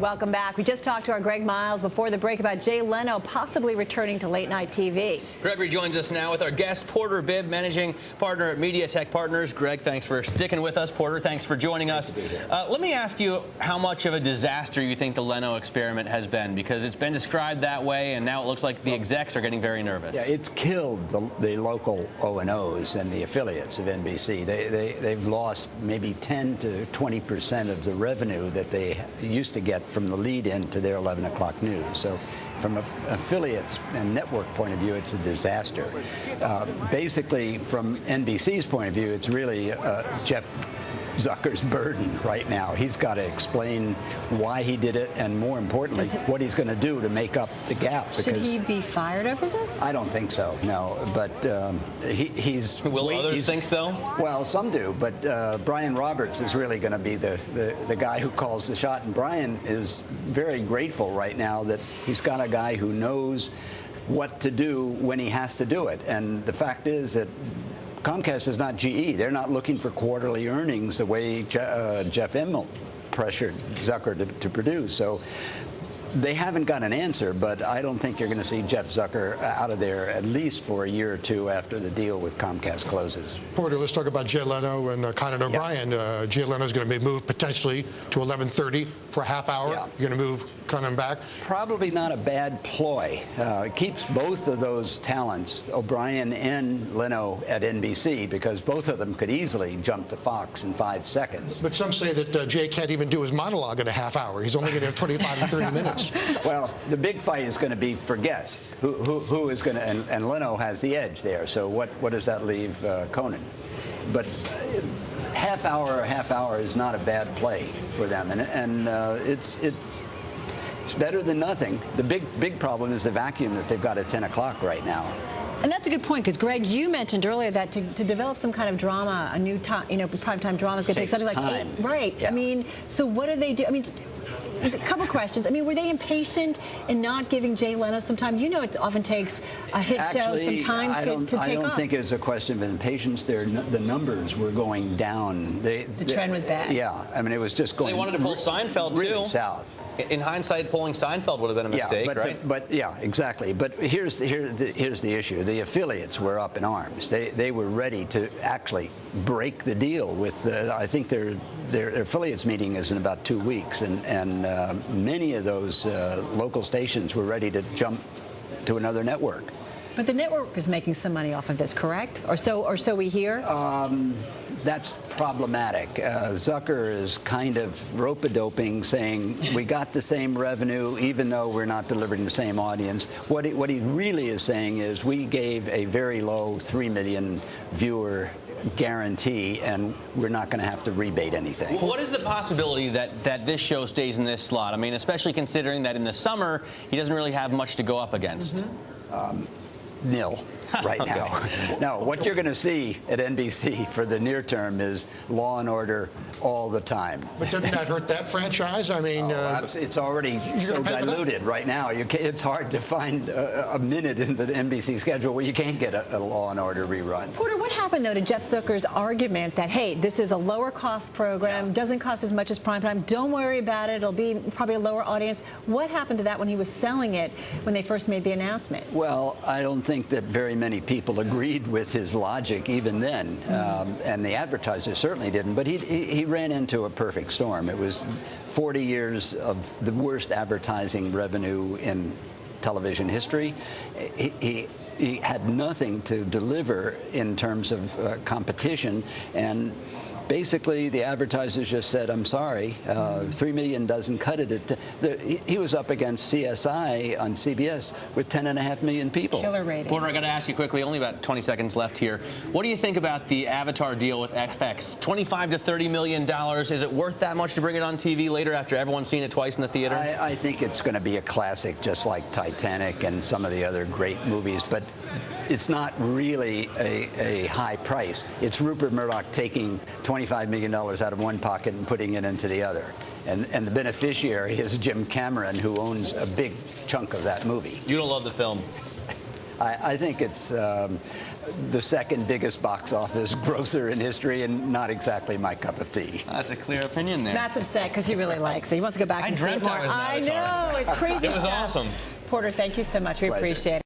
Welcome back. We just talked to our Greg Miles before the break about Jay Leno possibly returning to late-night TV. Gregory joins us now with our guest, Porter Bibb, managing partner at Mediatech Partners. Greg, thanks for sticking with us. Porter, thanks for joining us. Let me ask you how much of a disaster you think the Leno experiment has been, because it's been described that way, and now it looks like the execs are getting very nervous. Yeah, it's killed the local O&Os and the affiliates of NBC. They've lost maybe 10 to 20% of the revenue that they used to get from the lead-in to their 11 o'clock news. So from an affiliates and network point of view, it's a disaster. Basically, from NBC's point of view, it's really Jeff Zucker's burden right now. He's got to explain why he did it, and more importantly, what he's going to do to make up the gap. Should he be fired over this? I don't think so, no. But he's... Will others think so? Well, some do, but Brian Roberts is really going to be the guy who calls the shot, and Brian is very grateful right now that he's got a guy who knows what to do when he has to do it. And the fact is that Comcast is not GE. They're not looking for quarterly earnings the way Jeff Immelt pressured Zucker to produce. So they haven't got an answer, but I don't think you're going to see Jeff Zucker out of there at least for a year or two after the deal with Comcast closes. Porter, let's talk about Jay Leno and Conan O'Brien. Jay Leno is going to be moved potentially to 11:30 for a half hour. Yeah. You're going to move Conan back? Probably not a bad ploy. It keeps both of those talents, O'Brien and Leno, at NBC, because both of them could easily jump to Fox in 5 seconds. But some say that Jay can't even do his monologue in a half hour. He's only going to have 25 to 30 minutes. Well, the big fight is going to be for guests. Who is going to, and Leno has the edge there. So what does that leave Conan? But half hour is not a bad play for them, and it's better than nothing. The big problem is the vacuum that they've got at 10 o'clock right now. And that's a good point, because Greg, you mentioned earlier that to develop some kind of drama, a new time, primetime drama is going to take something like 8, right? Yeah. I mean, so what do they do? I mean, a couple questions. I mean, were they impatient in not giving Jay Leno some time? You know, it often takes a hit show some time to take off. I don't think it was a question of impatience. The numbers were going down. The trend was bad. Yeah, I mean, it was just going. They wanted to pull Seinfeld really too. South. In hindsight, pulling Seinfeld would have been a mistake, right? But yeah, exactly. But here's the issue. The affiliates were up in arms. They were ready to actually break the deal with. I think their affiliates meeting is in about 2 weeks, and many of those local stations were ready to jump to another network. But the network is making some money off of this, correct? Or so we hear? That's problematic. Zucker is kind of rope-a-doping, saying we got the same revenue even though we're not delivering the same audience. What he really is saying is we gave a very low 3 million viewer guarantee, and we're not going to have to rebate anything. What is the possibility that this show stays in this slot? I mean, especially considering that in the summer he doesn't really have much to go up against. Nil right now. No, what you're going to see at NBC for the near term is Law and Order all the time. But doesn't that hurt that franchise? I mean, it's already so diluted right now. It's hard to find a minute in the NBC schedule where you can't get a Law and Order rerun. Porter, what happened though to Jeff Zucker's argument that, hey, this is a lower cost program, doesn't cost as much as primetime, don't worry about it, it'll be probably a lower audience? What happened to that when he was selling it when they first made the announcement? Well, I don't think that very many people agreed with his logic even then, and the advertisers certainly didn't. But he ran into a perfect storm. It was 40 years of the worst advertising revenue in television history. He had nothing to deliver in terms of competition, and basically the advertisers just said, I'm sorry, 3 million doesn't cut it. He was up against CSI on CBS with 10.5 million people. Killer ratings. Porter, I got to ask you quickly, only about 20 seconds left here. What do you think about the Avatar deal with FX? $25 to $30 million. Is it worth that much to bring it on TV later after everyone's seen it twice in the theater? I think it's going to be a classic, just like Titanic and some of the other great movies. But it's not really a high price. It's Rupert Murdoch taking $25 million out of one pocket and putting it into the other. And the beneficiary is Jim Cameron, who owns a big chunk of that movie. You don't love the film. I think it's the second biggest box office grosser in history, and not exactly my cup of tea. That's a clear opinion there. Matt's upset because he really likes it. He wants to go back and see it dreamt more. I was an Avatar. I know, it's crazy. It was awesome. Porter, thank you so much. We Pleasure. appreciate it.